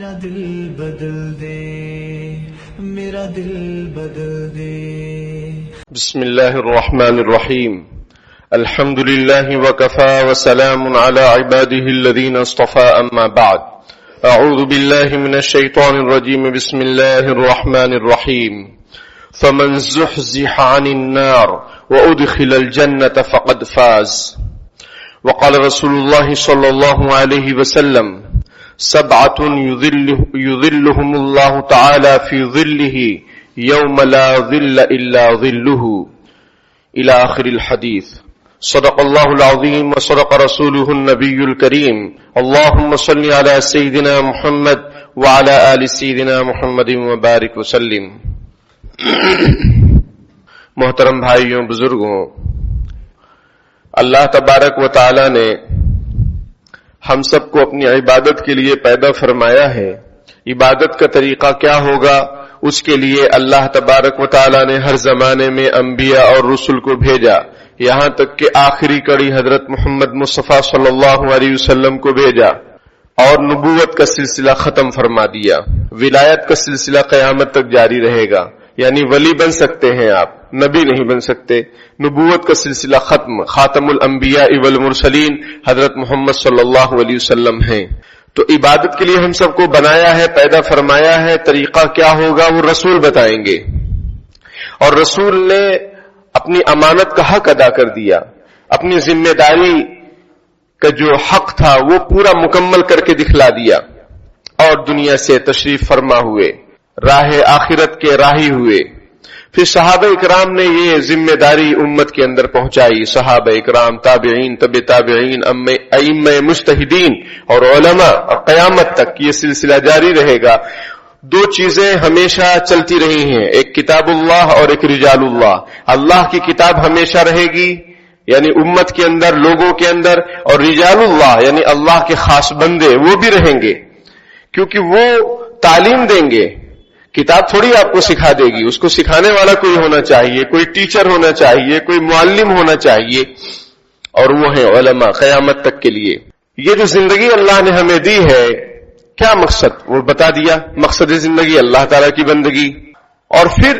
میرا دل بدل دے، میرا دل بدل دے۔ بسم اللہ الرحمن الرحیم، الحمد للہ وکفى وسلام علی عباده الذین اصطفى، اما بعد، اعوذ باللہ من الشیطان الرجیم، بسم اللہ الرحمن الرحیم، فمن زحزح عن النار وادخل الجنة فقد فاز۔ وقال رسول اللہ صلی اللہ علیہ وسلم، سبعة يظلهم الله تعالى في ظله يوم لا ظل إلا ظله، إلى آخر الحديث۔ صدق الله العظيم وصدق رسوله النبي الكريم، اللهم صل على سيدنا محمد وعلى آل سيدنا محمد وبارك وسلم۔ محترم بھائیوں، بزرگوں، اللہ تبارک و تعالی نے ہم سب کو اپنی عبادت کے لیے پیدا فرمایا ہے۔ عبادت کا طریقہ کیا ہوگا، اس کے لیے اللہ تبارک و تعالی نے ہر زمانے میں انبیاء اور رسل کو بھیجا، یہاں تک کہ آخری کڑی حضرت محمد مصطفیٰ صلی اللہ علیہ وسلم کو بھیجا اور نبوت کا سلسلہ ختم فرما دیا۔ ولایت کا سلسلہ قیامت تک جاری رہے گا، یعنی ولی بن سکتے ہیں آپ، نبی نہیں بن سکتے۔ نبوت کا سلسلہ ختم، خاتم الانبیاء والمرسلین حضرت محمد صلی اللہ علیہ وسلم ہیں۔ تو عبادت کے لیے ہم سب کو بنایا ہے، پیدا فرمایا ہے۔ طریقہ کیا ہوگا وہ رسول بتائیں گے، اور رسول نے اپنی امانت کا حق ادا کر دیا، اپنی ذمہ داری کا جو حق تھا وہ پورا مکمل کر کے دکھلا دیا، اور دنیا سے تشریف فرما ہوئے، راہ آخرت کے راہی ہوئے۔ پھر صحابہ اکرام نے یہ ذمہ داری امت کے اندر پہنچائی، صحابہ اکرام، تابعین، تبع تابعین، ائمہ مجتہدین اور علماء، اور قیامت تک یہ سلسلہ جاری رہے گا۔ دو چیزیں ہمیشہ چلتی رہی ہیں، ایک کتاب اللہ اور ایک رجال اللہ۔ اللہ کی کتاب ہمیشہ رہے گی، یعنی امت کے اندر، لوگوں کے اندر، اور رجال اللہ یعنی اللہ کے خاص بندے وہ بھی رہیں گے، کیونکہ وہ تعلیم دیں گے۔ کتاب تھوڑی آپ کو سکھا دے گی، اس کو سکھانے والا کوئی ہونا چاہیے، کوئی ٹیچر ہونا چاہیے، کوئی معلم ہونا چاہیے، اور وہ ہیں علماء قیامت تک کے لیے۔ یہ جو زندگی اللہ نے ہمیں دی ہے، کیا مقصد وہ بتا دیا۔ مقصد زندگی اللہ تعالیٰ کی بندگی، اور پھر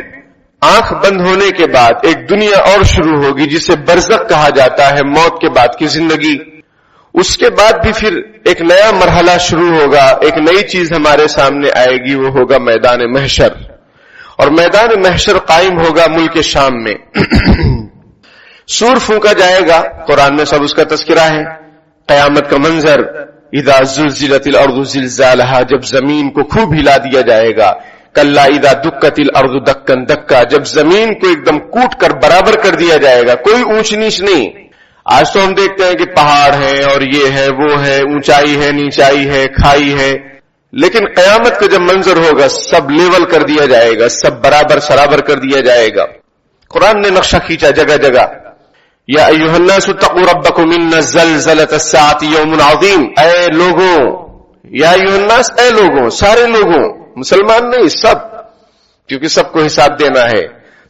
آنکھ بند ہونے کے بعد ایک دنیا اور شروع ہوگی جسے برزخ کہا جاتا ہے، موت کے بعد کی زندگی۔ اس کے بعد بھی پھر ایک نیا مرحلہ شروع ہوگا، ایک نئی چیز ہمارے سامنے آئے گی، وہ ہوگا میدان محشر، اور میدان محشر قائم ہوگا ملک شام میں۔ سور پھونکا جائے گا، قرآن میں سب اس کا تذکرہ ہے۔ قیامت کا منظر، اذا زلزلت الارض زلزالہا، جب زمین کو خوب ہلا دیا جائے گا۔ کلا اذا دکت الارض دکا دکا، جب زمین کو ایک دم کوٹ کر برابر کر دیا جائے گا، کوئی اونچ نیچ نہیں۔ آج تو ہم دیکھتے ہیں کہ پہاڑ ہے اور یہ ہے وہ ہے، اونچائی ہے نیچائی ہے، کھائی ہے، لیکن قیامت کا جب منظر ہوگا سب لیول کر دیا جائے گا، سب برابر سرابر کر دیا جائے گا۔ قرآن نے نقشہ کھینچا جگہ جگہ، یا ایھا الناس اتقوا ربکم ان زلزلۃ الساعۃ یوم عظیم، اے لوگوں، یا ایھا الناس، اے لوگوں، سارے لوگوں، مسلمان نہیں، سب، کیونکہ سب کو حساب دینا ہے،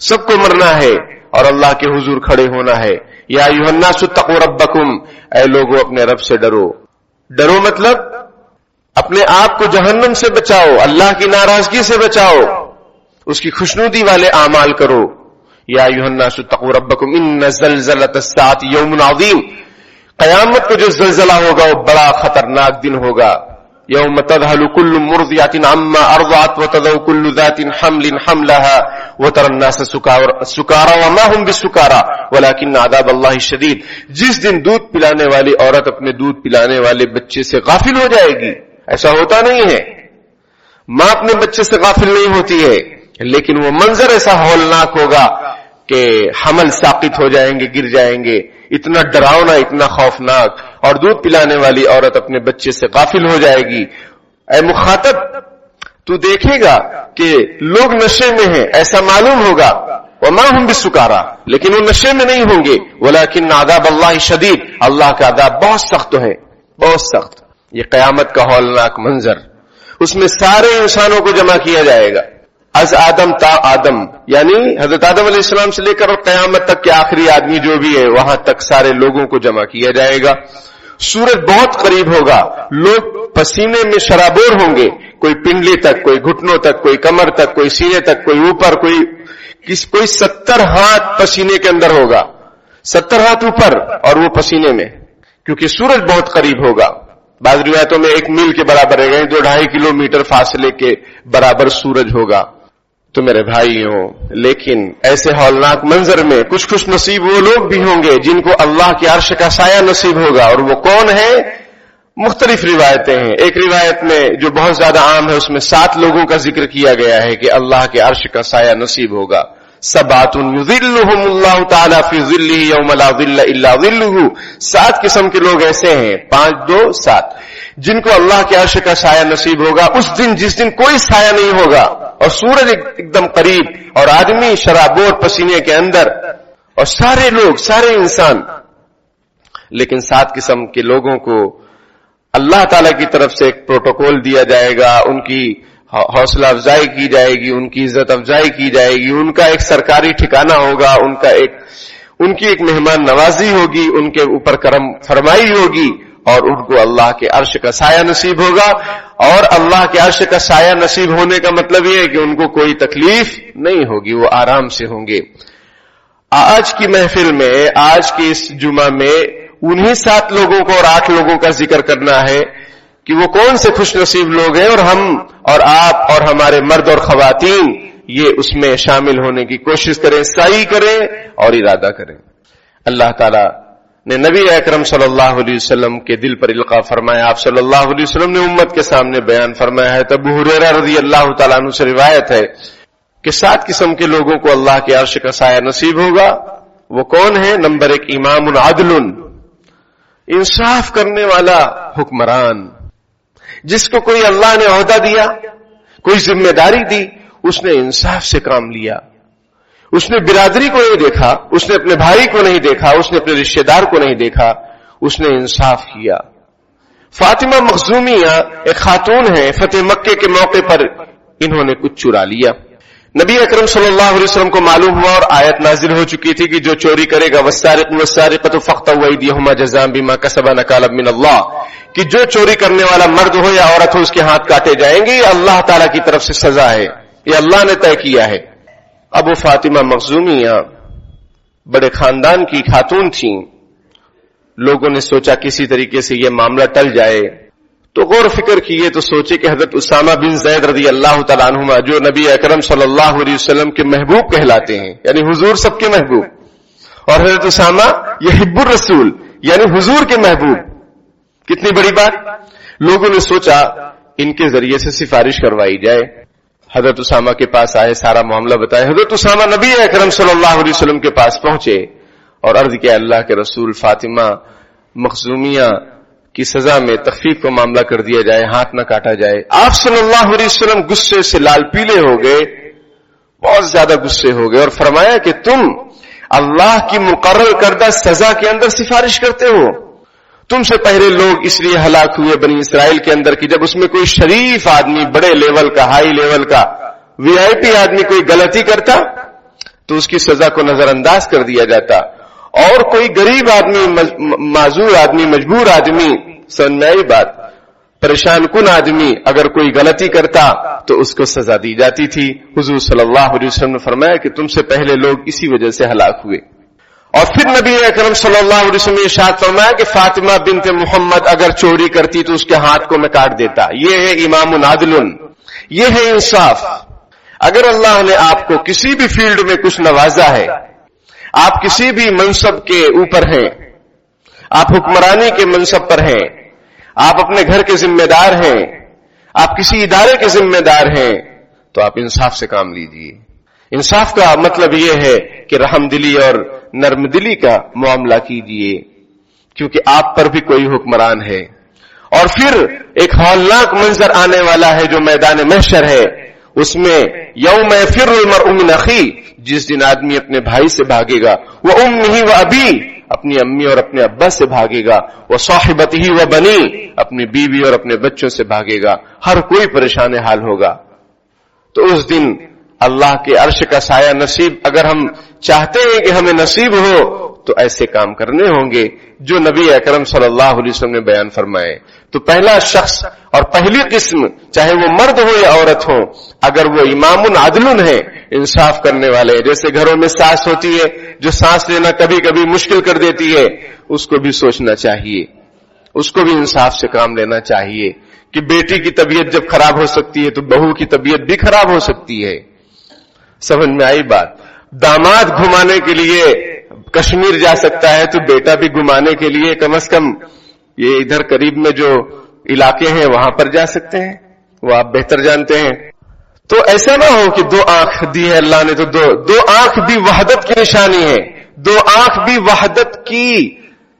سب کو مرنا ہے اور اللہ کے حضور کھڑے ہونا ہے۔ یا ایھا الناس اتقوا ربکم، اے لوگوں اپنے رب سے ڈرو۔ ڈرو مطلب اپنے آپ کو جہنم سے بچاؤ، اللہ کی ناراضگی سے بچاؤ، اس کی خوشنودی والے اعمال کرو۔ یا ایھا الناس اتقوا ربکم ان زلزلۃ الساعۃ یوم عظیم، قیامت کا جو زلزلہ ہوگا وہ بڑا خطرناک دن ہوگا۔ یوم تذہل کل مرضعۃ عما ارضعت وتضع کل ذات حمل حملها وترى الناس سکارى وما هم بسکارى ولكن عذاب اللہ شدید۔ جس دن دودھ پلانے والی عورت اپنے دودھ پلانے والے بچے سے غافل ہو جائے گی، ایسا ہوتا نہیں ہے، ماں اپنے بچے سے غافل نہیں ہوتی ہے، لیکن وہ منظر ایسا ہولناک ہوگا کہ حمل ساقط ہو جائیں گے، گر جائیں گے، اتنا ڈراؤنا، اتنا خوفناک، اور دودھ پلانے والی عورت اپنے بچے سے غافل ہو جائے گی۔ اے مخاطب، تو دیکھے گا کہ لوگ نشے میں ہیں، ایسا معلوم ہوگا، وما هم بسکارى، لیکن وہ نشے میں نہیں ہوں گے، ولكن عذاب اللہ شدید، اللہ کا عذاب بہت سخت ہے، بہت سخت۔ یہ قیامت کا ہولناک منظر، اس میں سارے انسانوں کو جمع کیا جائے گا، از آدم تا آدم، یعنی حضرت آدم علیہ السلام سے لے کر قیامت تک کے آخری آدمی جو بھی ہے، وہاں تک سارے لوگوں کو جمع کیا جائے گا۔ سورج بہت قریب ہوگا، لوگ پسینے میں شرابور ہوں گے کوئی پنڈلی تک، کوئی گھٹنوں تک، کوئی کمر تک، کوئی سینے تک، کوئی اوپر، کوئی 70 ہاتھ پسینے کے اندر ہوگا، 70 ہاتھ اوپر اور وہ پسینے میں، کیونکہ سورج بہت قریب ہوگا. بعض روایتوں میں 1 میل کے برابر ہے، یعنی 2-2.5 کلومیٹر فاصلے کے برابر سورج ہوگا. تو میرے بھائیوں، لیکن ایسے ہولناک منظر میں کچھ خوش نصیب وہ لوگ بھی ہوں گے جن کو اللہ کے عرش کا سایہ نصیب ہوگا. اور وہ کون ہے؟ مختلف روایتیں ہیں. ایک روایت میں جو بہت زیادہ عام ہے، اس میں 7 لوگوں کا ذکر کیا گیا ہے کہ اللہ کے عرش کا سایہ نصیب ہوگا. سبعۃ یظلھم اللہ تعالی فی ظلہ یوم لا ظل الا ظلہ. 7 قسم کے لوگ ایسے ہیں، 5 2 7، جن کو اللہ کے عرش کا سایہ نصیب ہوگا اس دن جس دن کوئی سایہ نہیں ہوگا اور سورج ایک دم قریب اور آدمی شرابور پسینے کے اندر اور سارے لوگ، سارے انسان. لیکن 7 قسم کے لوگوں کو اللہ تعالی کی طرف سے ایک پروٹوکول دیا جائے گا، ان کی حوصلہ افزائی کی جائے گی، ان کی عزت افزائی کی جائے گی، ان کا ایک سرکاری ٹھکانہ ہوگا، ان کی ایک مہمان نوازی ہوگی، ان کے اوپر کرم فرمائی ہوگی اور ان کو اللہ کے عرش کا سایہ نصیب ہوگا. اور اللہ کے عرش کا سایہ نصیب ہونے کا مطلب یہ ہے کہ ان کو کوئی تکلیف نہیں ہوگی، وہ آرام سے ہوں گے. آج کی محفل میں، آج کے اس جمعہ میں انہی 7 لوگوں کو اور 8 لوگوں کا ذکر کرنا ہے کہ وہ کون سے خوش نصیب لوگ ہیں، اور ہم اور آپ اور ہمارے مرد اور خواتین یہ اس میں شامل ہونے کی کوشش کریں، سعی کریں اور ارادہ کریں. اللہ تعالی نے نبی اکرم صلی اللہ علیہ وسلم کے دل پر القاء فرمایا. آپ صلی اللہ علیہ وسلم نے امت کے سامنے بیان فرمایا ہے. ابو ہریرہ رضی اللہ تعالیٰ عنہ سے روایت ہے کہ 7 قسم کے لوگوں کو اللہ کے عرش کا سایہ نصیب ہوگا. وہ کون ہے؟ نمبر 1 امام عادل، انصاف کرنے والا حکمران، جس کو کوئی اللہ نے عہدہ دیا، کوئی ذمہ داری دی، اس نے انصاف سے کام لیا. اس نے برادری کو نہیں دیکھا، اس نے اپنے بھائی کو نہیں دیکھا، اس نے اپنے رشتہ دار کو نہیں دیکھا، اس نے انصاف کیا. فاطمہ مخزومیہ ایک خاتون ہے، فتح مکے کے موقع پر انہوں نے کچھ چرا لیا. نبی اکرم صلی اللہ علیہ وسلم کو معلوم ہوا اور آیت نازل ہو چکی تھی کہ جو چوری کرے گا والسارق والسارقۃ فاقطعوا ایدیہما جزاء بما کسبا نکالا من اللہ، کہ جو چوری کرنے والا مرد ہو یا عورت ہو اس کے ہاتھ کاٹے جائیں گے، یہ اللہ تعالیٰ کی طرف سے سزا ہے، یہ اللہ نے طے کیا ہے. اب وہ فاطمہ مخزومیہ بڑے خاندان کی خاتون تھیں. لوگوں نے سوچا کسی طریقے سے یہ معاملہ ٹل جائے، تو غور فکر کیے تو سوچے کہ حضرت اسامہ بن زید رضی اللہ تعالیٰ عنہما جو نبی اکرم صلی اللہ علیہ وسلم کے محبوب کہلاتے ہیں، یعنی حضور سب کے محبوب، اور حضرت اسامہ یحب الرسول یعنی حضور کے محبوب، کتنی بڑی بات. لوگوں نے سوچا ان کے ذریعے سے سفارش کروائی جائے. حضرت اسامہ کے پاس آئے، سارا معاملہ بتایا. حضرت اسامہ نبی اکرم صلی اللہ علیہ وسلم کے پاس پہنچے اور عرض کیا، اللہ کے رسول، فاطمہ مخزومیہ کی سزا میں تخفیف کا معاملہ کر دیا جائے، ہاتھ نہ کاٹا جائے. آپ صلی اللہ علیہ وسلم غصے سے لال پیلے ہو گئے، بہت زیادہ غصے ہو گئے، اور فرمایا کہ تم اللہ کی مقرر کردہ سزا کے اندر سفارش کرتے ہو. تم سے پہلے لوگ اس لیے ہلاک ہوئے بنی اسرائیل کے اندر کہ جب اس میں کوئی شریف آدمی، بڑے لیول کا، ہائی لیول کا، وی آئی پی آدمی کوئی غلطی کرتا تو اس کی سزا کو نظر انداز کر دیا جاتا، اور کوئی غریب آدمی، معذور آدمی، مجبور آدمی، سمجھ میں آئی بات، پریشان کن آدمی اگر کوئی غلطی کرتا تو اس کو سزا دی جاتی تھی. حضور صلی اللہ علیہ وسلم نے فرمایا کہ تم سے پہلے لوگ اسی وجہ سے ہلاک ہوئے. اور پھر نبی اکرم صلی اللہ علیہ وسلم نے ارشاد فرمایا کہ فاطمہ بنت محمد اگر چوری کرتی تو اس کے ہاتھ کو میں کاٹ دیتا. یہ ہے امام عادل، یہ ہے انصاف. اگر اللہ نے آپ کو کسی بھی فیلڈ میں کچھ نوازا ہے، آپ کسی بھی منصب کے اوپر ہیں، آپ حکمرانی کے منصب پر ہیں، آپ اپنے گھر کے ذمہ دار ہیں، آپ کسی ادارے کے ذمہ دار ہیں، تو آپ انصاف سے کام لیجیے. انصاف کا مطلب یہ ہے کہ رحم دلی اور نرم دلی کا معاملہ کیجیے، کیونکہ آپ پر بھی کوئی حکمران ہے. اور پھر ایک ہولناک منظر آنے والا ہے جو میدان محشر ہے، اس میں یوم یفر المرء من اخیہ، جس دن آدمی اپنے بھائی سے بھاگے گا، وہ امہ و ابی، اپنی امی اور اپنے ابا سے بھاگے گا، وہ صاحبتہ و بنی، اپنی بیوی اور اپنے بچوں سے بھاگے گا. ہر کوئی پریشان حال ہوگا. تو اس دن اللہ کے عرش کا سایہ نصیب اگر ہم چاہتے ہیں کہ ہمیں نصیب ہو تو تو ایسے کام کرنے ہوں گے جو نبی اکرم صلی اللہ علیہ وسلم نے بیان فرمائے. تو پہلا شخص اور پہلی قسم، چاہے وہ مرد ہو یا عورت ہو، اگر وہ امام عدل ہے، انصاف کرنے والے ہیں، جیسے گھروں میں ساس ہوتی ہے جو سانس لینا کبھی کبھی مشکل کر دیتی ہے، اس کو بھی سوچنا چاہیے، اس کو بھی انصاف سے کام لینا چاہیے کہ بیٹی کی طبیعت جب خراب ہو سکتی ہے تو بہو کی طبیعت بھی خراب ہو سکتی ہے. سمجھ میں آئی بات؟ داماد گھمانے کے لیے کشمیر جا سکتا ہے تو بیٹا بھی گھمانے کے لیے کم از کم یہ ادھر قریب میں جو علاقے ہیں وہاں پر جا سکتے ہیں، وہ آپ بہتر جانتے ہیں. تو ایسا نہ ہو کہ 2 آنکھ دی ہے اللہ نے تو دو آنکھ بھی وحدت کی نشانی ہے، 2 آنکھ بھی وحدت کی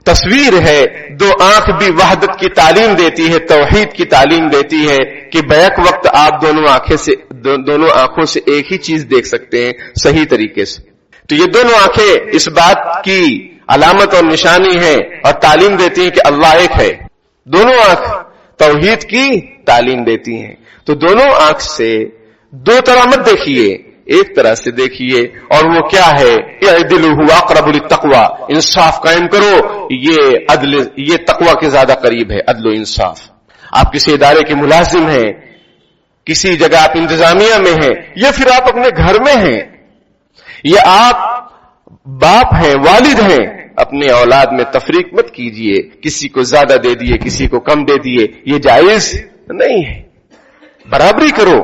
تصویر ہے، 2 آنکھ بھی وحدت کی تعلیم دیتی ہے، توحید کی تعلیم دیتی ہے کہ بیک وقت آپ دونوں آنکھوں سے ایک ہی چیز دیکھ سکتے ہیں صحیح طریقے سے. تو یہ دونوں آنکھیں اس بات کی علامت اور نشانی ہے اور تعلیم دیتی ہیں کہ اللہ ایک ہے. دونوں آنکھ توحید کی تعلیم دیتی ہیں. تو دونوں آنکھ سے 2 طرح مت دیکھیے، ایک طرح سے دیکھیے، اور وہ کیا ہے؟ اعدلوا اقرب للتقوى، انصاف قائم کرو، یہ تقوی کے زیادہ قریب ہے. عدل و انصاف. آپ کسی ادارے کے ملازم ہیں، کسی جگہ آپ انتظامیہ میں ہیں، یا پھر آپ اپنے گھر میں ہیں، یا آپ باپ ہیں، والد ہیں، اپنے اولاد میں تفریق مت کیجئے، کسی کو زیادہ دے دیے، کسی کو کم دے دیے، یہ جائز نہیں ہے. برابری کرو.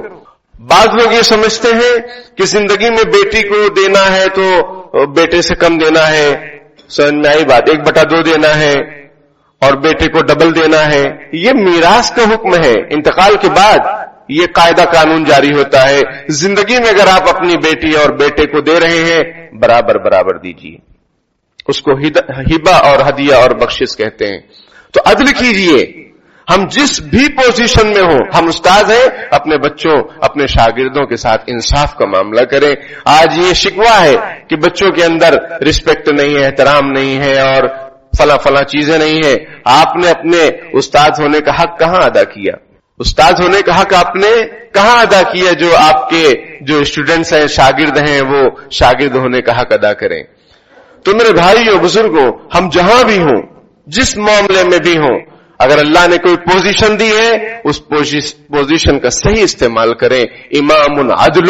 بعض لوگ یہ سمجھتے ہیں کہ زندگی میں بیٹی کو دینا ہے تو بیٹے سے کم دینا ہے. سمجھ میں آئی بات؟ 1/2 دینا ہے اور بیٹے کو ڈبل دینا ہے. یہ میراث کا حکم ہے، انتقال کے بعد یہ قاعدہ قانون جاری ہوتا ہے. زندگی میں اگر آپ اپنی بیٹی اور بیٹے کو دے رہے ہیں، برابر دیجیے. اس کو ہبہ اور ہدیہ اور بخشش کہتے ہیں. تو عدل کیجیے. ہم جس بھی پوزیشن میں ہوں، ہم استاد ہیں، اپنے بچوں، اپنے شاگردوں کے ساتھ انصاف کا معاملہ کریں. آج یہ شکوہ ہے کہ بچوں کے اندر رسپیکٹ نہیں ہے، احترام نہیں ہے اور فلاں چیزیں نہیں ہیں. آپ نے اپنے استاد ہونے کا حق کہاں ادا کیا؟ استاد ہونے کا حق آپ نے کہاں ادا کیا جو آپ کے جو اسٹوڈنٹس ہیں، شاگرد ہیں، وہ شاگرد ہونے کا حق ادا کریں. تو میرے بھائیوں، بزرگوں، ہم جہاں بھی ہوں، جس معاملے میں بھی ہوں، اگر اللہ نے کوئی پوزیشن دی ہے، اس پوزیشن کا صحیح استعمال کریں. امام عدل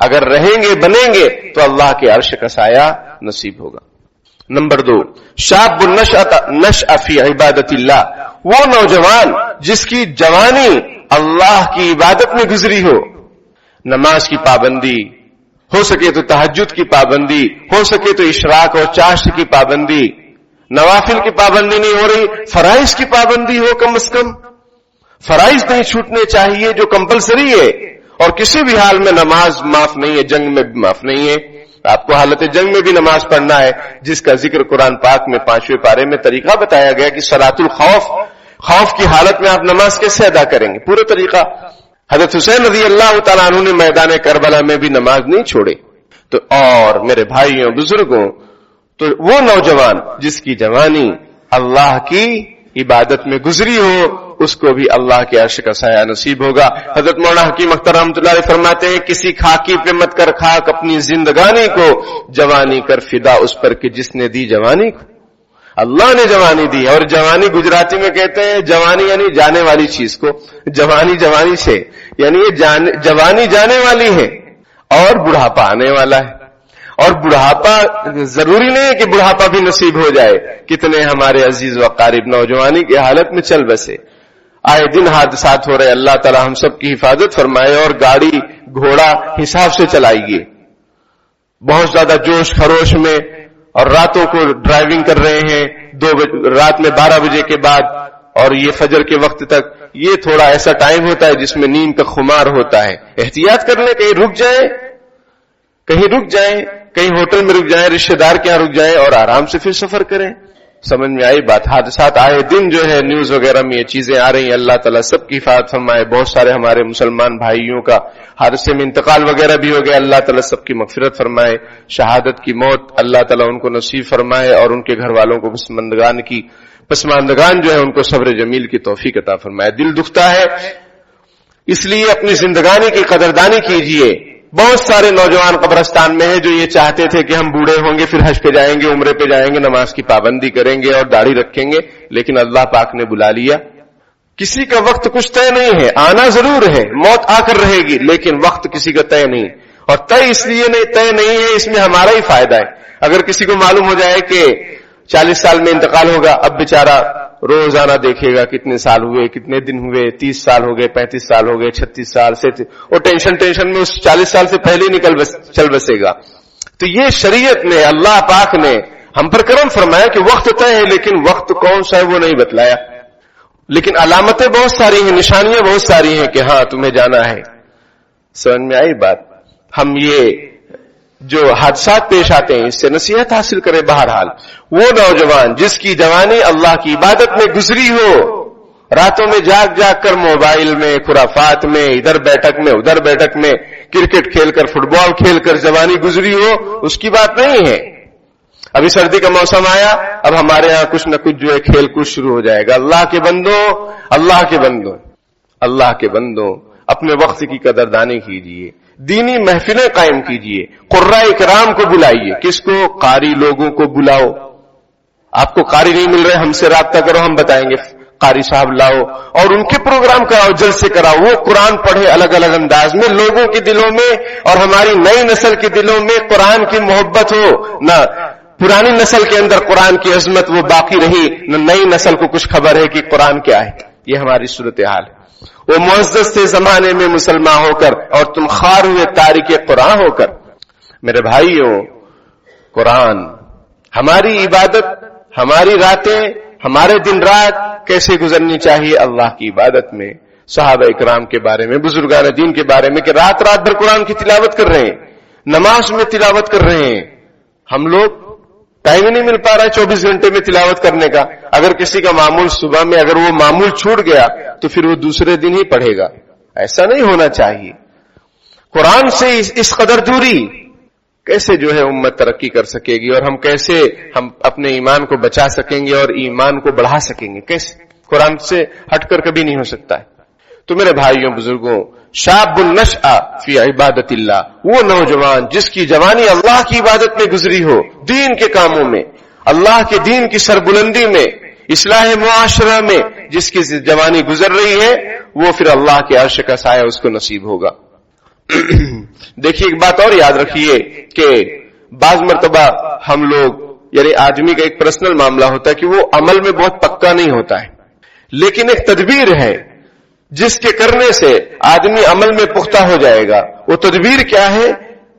اگر رہیں گے، بنیں گے تو اللہ کے عرش کا سایہ نصیب ہوگا. نمبر 2، شاب نشأ فی عبادت اللہ، وہ نوجوان جس کی جوانی اللہ کی عبادت میں گزری ہو. نماز کی پابندی، ہو سکے تو تہجد کی پابندی، ہو سکے تو اشراق اور چاشت کی پابندی. نوافل کی پابندی نہیں ہو رہی، فرائض کی پابندی ہو. کم از کم فرائض نہیں چھوٹنے چاہیے جو کمپلسری ہے. اور کسی بھی حال میں نماز معاف نہیں ہے، جنگ میں بھی معاف نہیں ہے. آپ کو حالت جنگ میں بھی نماز پڑھنا ہے، جس کا ذکر قرآن پاک میں 5ویں پارے میں طریقہ بتایا گیا کہ صلاۃ الخوف، خوف کی حالت میں آپ نماز کیسے ادا کریں گے، پورا طریقہ. حضرت حسین رضی اللہ تعالیٰ عنہ نے میدان کربلا میں بھی نماز نہیں چھوڑے. تو اور میرے بھائیوں، بزرگوں، تو وہ نوجوان جس کی جوانی اللہ کی عبادت میں گزری ہو، اس کو بھی اللہ کے عرش کا سایہ نصیب ہوگا. حضرت مولانا حکیم اختر رحمۃ اللہ علیہ فرماتے ہیں، کسی خاکی پہ مت کر خاک اپنی زندگانی کو، جوانی کر فدا اس پر کہ جس نے دی جوانی کو. اللہ نے جوانی دی، اور جوانی گجراتی میں کہتے ہیں جوانی یعنی جانے والی چیز کو. جوانی سے یعنی یہ جوانی جانے والی ہے اور بڑھاپا آنے والا ہے. اور بڑھاپا ضروری نہیں ہے کہ بڑھاپا بھی نصیب ہو جائے. کتنے ہمارے عزیز و اقارب نوجوانی کی حالت میں چل بسے. آئے دن حادثات ہو رہے. اللہ تعالی ہم سب کی حفاظت فرمائے اور گاڑی گھوڑا حساب سے چلائیے. بہت زیادہ جوش خروش میں اور راتوں کو ڈرائیونگ کر رہے ہیں، رات میں 12 بجے کے بعد اور یہ فجر کے وقت تک. یہ تھوڑا ایسا ٹائم ہوتا ہے جس میں نیند کا خمار ہوتا ہے. احتیاط کر لیں، کہیں رک جائیں، کہیں ہوٹل میں رک جائیں، رشتہ دار کے یہاں رک جائیں اور آرام سے پھر سفر کریں. سمجھ میں آئی بات؟ حادثات آئے دن جو ہے نیوز وغیرہ میں یہ چیزیں آ رہی ہیں. اللہ تعالیٰ سب کی حفاظت فرمائے. بہت سارے ہمارے مسلمان بھائیوں کا حادثے میں انتقال وغیرہ بھی ہو گیا. اللہ تعالیٰ سب کی مغفرت فرمائے. شہادت کی موت اللہ تعالیٰ ان کو نصیب فرمائے اور ان کے گھر والوں کو پسماندگان جو ہے ان کو صبر جمیل کی توفیق عطا فرمائے. دل دکھتا ہے، اس لیے اپنی زندگانی کی قدردانی کیجئے. بہت سارے نوجوان قبرستان میں ہیں جو یہ چاہتے تھے کہ ہم بوڑھے ہوں گے پھر حج پہ جائیں گے، عمرے پہ جائیں گے، نماز کی پابندی کریں گے اور داڑھی رکھیں گے، لیکن اللہ پاک نے بلا لیا. کسی کا وقت کچھ طے نہیں ہے، آنا ضرور ہے، موت آ کر رہے گی، لیکن وقت کسی کا طے نہیں. اور طے اس لیے طے نہیں ہے، اس میں ہمارا ہی فائدہ ہے. اگر کسی کو معلوم ہو جائے کہ 40 سال میں انتقال ہوگا، اب بیچارہ روزانہ دیکھے گا کتنے سال ہوئے، کتنے دن ہوئے، 30 سال ہو گئے، 35 سال ہو گئے، 36 سال سے، اور ٹینشن میں اس 40 سال سے پہلے ہی چل بسے گا. تو یہ شریعت نے، اللہ پاک نے ہم پر کرم فرمایا کہ وقت طے ہے، لیکن وقت کون سا ہے وہ نہیں بتلایا. لیکن علامتیں بہت ساری ہیں، نشانیاں بہت ساری ہیں کہ ہاں تمہیں جانا ہے. سمجھ میں آئی بات؟ ہم یہ جو حادثات پیش آتے ہیں اس سے نصیحت حاصل کریں. بہرحال وہ نوجوان جس کی جوانی اللہ کی عبادت میں گزری ہو، راتوں میں جاگ کر موبائل میں، خرافات میں، ادھر بیٹھک میں ادھر بیٹھک میں، کرکٹ کھیل کر، فٹ بال کھیل کر جوانی گزری ہو، اس کی بات نہیں ہے. ابھی سردی کا موسم آیا، اب ہمارے ہاں کچھ نہ کچھ جو ہے کھیل کود شروع ہو جائے گا. اللہ کے بندوں اپنے وقت کی قدردانی کیجیے، دینی محفلیں قائم کیجیے، قراء کرام کو بلائیے. کس کو؟ قاری لوگوں کو بلاؤ. آپ کو قاری نہیں مل رہے، ہم سے رابطہ کرو، ہم بتائیں گے. قاری صاحب لاؤ اور ان کے پروگرام کراؤ، جلسے کراؤ، وہ قرآن پڑھے الگ الگ انداز میں، لوگوں کے دلوں میں اور ہماری نئی نسل کے دلوں میں قرآن کی محبت ہو. نہ پرانی نسل کے اندر قرآن کی عظمت وہ باقی رہی، نہ نئی نسل کو کچھ خبر ہے کہ قرآن کیا ہے. یہ ہماری صورتحال ہے. وہ معزز تھے زمانے میں مسلمان ہو کر، اور تم خوار ہوئے تارک قرآن ہو کر. میرے بھائیوں، قرآن ہماری عبادت، ہماری راتیں، ہمارے دن رات کیسے گزرنی چاہیے اللہ کی عبادت میں. صحابہ اکرام کے بارے میں، بزرگان دین کے بارے میں کہ رات بھر قرآن کی تلاوت کر رہے ہیں، نماز میں تلاوت کر رہے ہیں. ہم لوگ ٹائم ہی نہیں مل پا رہا ہے 24 گھنٹے میں تلاوت کرنے کا. اگر کسی کا معمول صبح میں اگر وہ معمول چھوٹ گیا تو پھر وہ دوسرے دن ہی پڑھے گا. ایسا نہیں ہونا چاہیے. قرآن سے اس قدر دوری کیسے جو ہے امت ترقی کر سکے گی، اور ہم کیسے ہم اپنے ایمان کو بچا سکیں گے اور ایمان کو بڑھا سکیں گے؟ کیسے؟ قرآن سے ہٹ کر کبھی نہیں ہو سکتا ہے. تو میرے بھائیوں بزرگوں، شاب النشأ فی عبادت اللہ، وہ نوجوان جس کی جوانی اللہ کی عبادت میں گزری ہو، دین کے کاموں میں، اللہ کے دین کی سربلندی میں، اصلاح معاشرہ میں جس کی جوانی گزر رہی ہے، وہ پھر اللہ کے عرش کا سایہ اس کو نصیب ہوگا. دیکھیے ایک بات اور یاد رکھیے کہ بعض مرتبہ ہم لوگ، یعنی آدمی کا ایک پرسنل معاملہ ہوتا ہے کہ وہ عمل میں بہت پکا نہیں ہوتا ہے، لیکن ایک تدبیر ہے جس کے کرنے سے آدمی عمل میں پختہ ہو جائے گا. وہ تدبیر کیا ہے؟